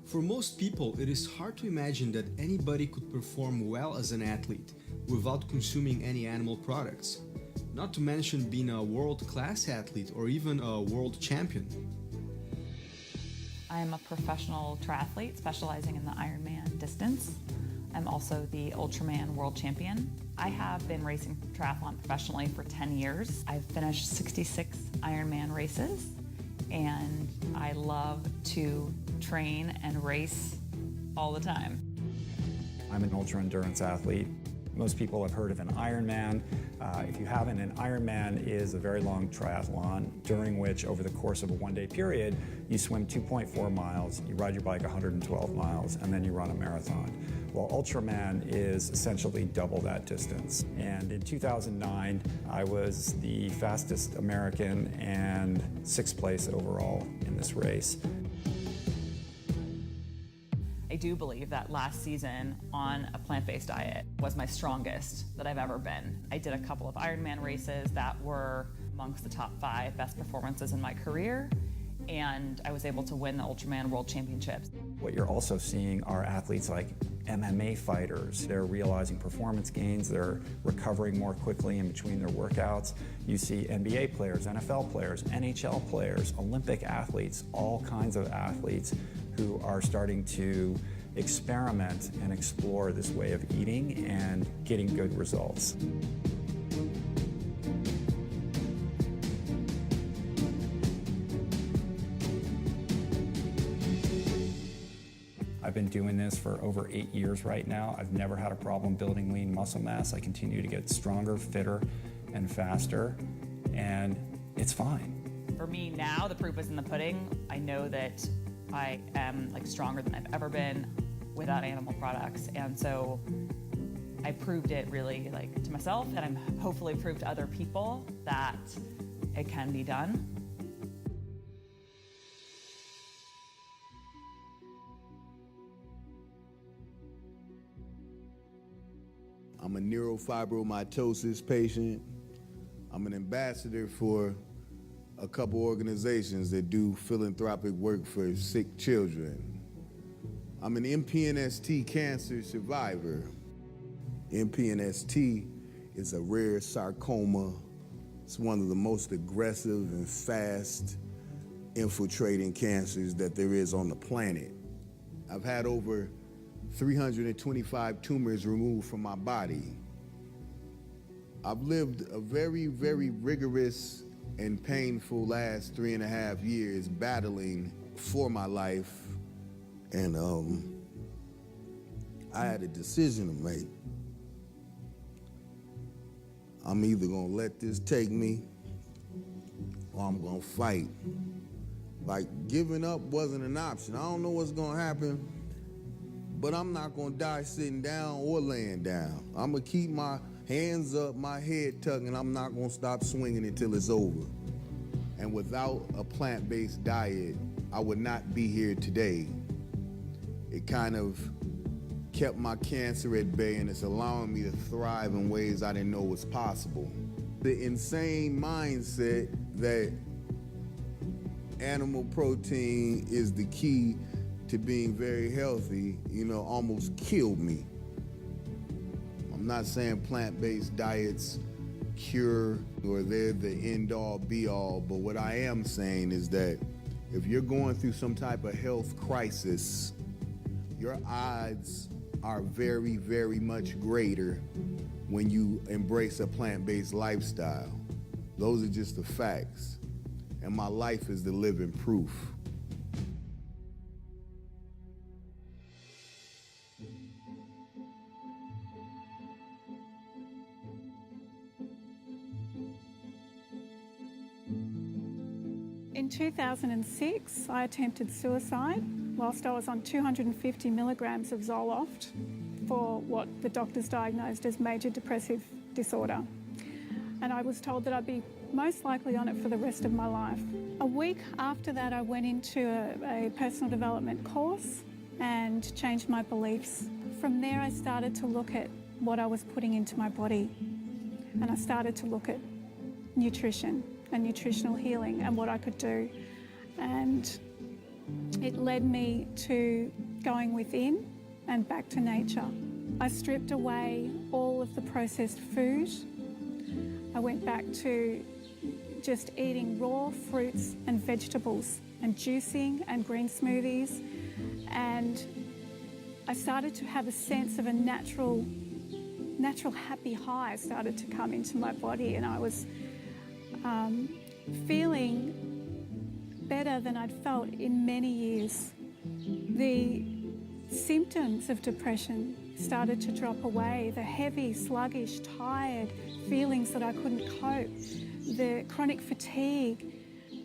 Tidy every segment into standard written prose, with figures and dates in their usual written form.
For most people, it is hard to imagine that anybody could perform well as an athlete without consuming any animal products, not to mention being a world-class athlete or even a world champion. I am a professional triathlete specializing in the Ironman distance. I'm also the Ultraman World Champion. I have been racing triathlon professionally for 10 years. I've finished 66 Ironman races, and I love to train and race all the time. I'm an ultra-endurance athlete. Most people have heard of an Ironman. If you haven't, an Ironman is a very long triathlon during which, over the course of a one-day period, you swim 2.4 miles, you ride your bike 112 miles, and then you run a marathon. Well, Ultraman is essentially double that distance. And in 2009, I was the fastest American and 6th place overall in this race. I do believe that last season on a plant-based diet was my strongest that I've ever been. I did a couple of Ironman races that were amongst the top 5 best performances in my career, and I was able to win the Ultraman World Championships. What you're also seeing are athletes like MMA fighters. They're realizing performance gains, they're recovering more quickly in between their workouts. You see NBA players, NFL players, NHL players, Olympic athletes, all kinds of athletes who are starting to experiment and explore this way of eating and getting good results. I've been doing this for over 8 years right now. I've never had a problem building lean muscle mass. I continue to get stronger, fitter, and faster, and it's fine. For me now, the proof is in the pudding. I know that I am stronger than I've ever been without animal products, and so I proved it really to myself, and I'm hopefully proved to other people that it can be done. I'm a neurofibromatosis patient. I'm an ambassador for a couple organizations that do philanthropic work for sick children. I'm an MPNST cancer survivor. MPNST is a rare sarcoma. It's one of the most aggressive and fast infiltrating cancers that there is on the planet. I've had over 325 tumors removed from my body. I've lived a very, very rigorous and painful last 3.5 years battling for my life. And I had a decision to make. I'm either gonna let this take me or I'm gonna fight. Giving up wasn't an option. I don't know what's gonna happen, but I'm not gonna die sitting down or laying down. I'm gonna keep my hands up, my head tucked, and I'm not gonna stop swinging until it's over. And without a plant-based diet, I would not be here today. It kind of kept my cancer at bay, and it's allowing me to thrive in ways I didn't know was possible. The insane mindset that animal protein is the key to being very healthy, almost killed me. I'm not saying plant-based diets cure or they're the end-all be-all, but what I am saying is that if you're going through some type of health crisis, your odds are very, very much greater when you embrace a plant-based lifestyle. Those are just the facts, and my life is the living proof. In 2006, I attempted suicide whilst I was on 250 milligrams of Zoloft for what the doctors diagnosed as major depressive disorder. And I was told that I'd be most likely on it for the rest of my life. A week after that, I went into a personal development course and changed my beliefs. From there, I started to look at what I was putting into my body, and I started to look at nutrition and nutritional healing and what I could do. And It led me to going within and back to nature. I stripped away all of the processed food. I went back to just eating raw fruits and vegetables and juicing and green smoothies, and I started to have a sense of a natural happy high started to come into my body, and I was feeling better than I'd felt in many years. The symptoms of depression started to drop away, the heavy, sluggish, tired feelings that I couldn't cope, the chronic fatigue,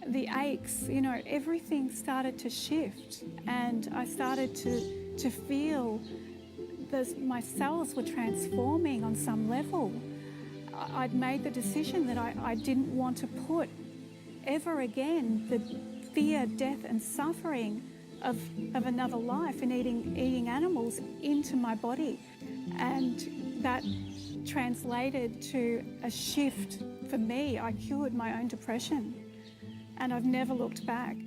the aches, everything started to shift, and I started to feel my cells were transforming on some level. I'd made the decision that I didn't want to put ever again the fear, death and suffering of another life and eating animals into my body. And that translated to a shift for me. I cured my own depression, and I've never looked back.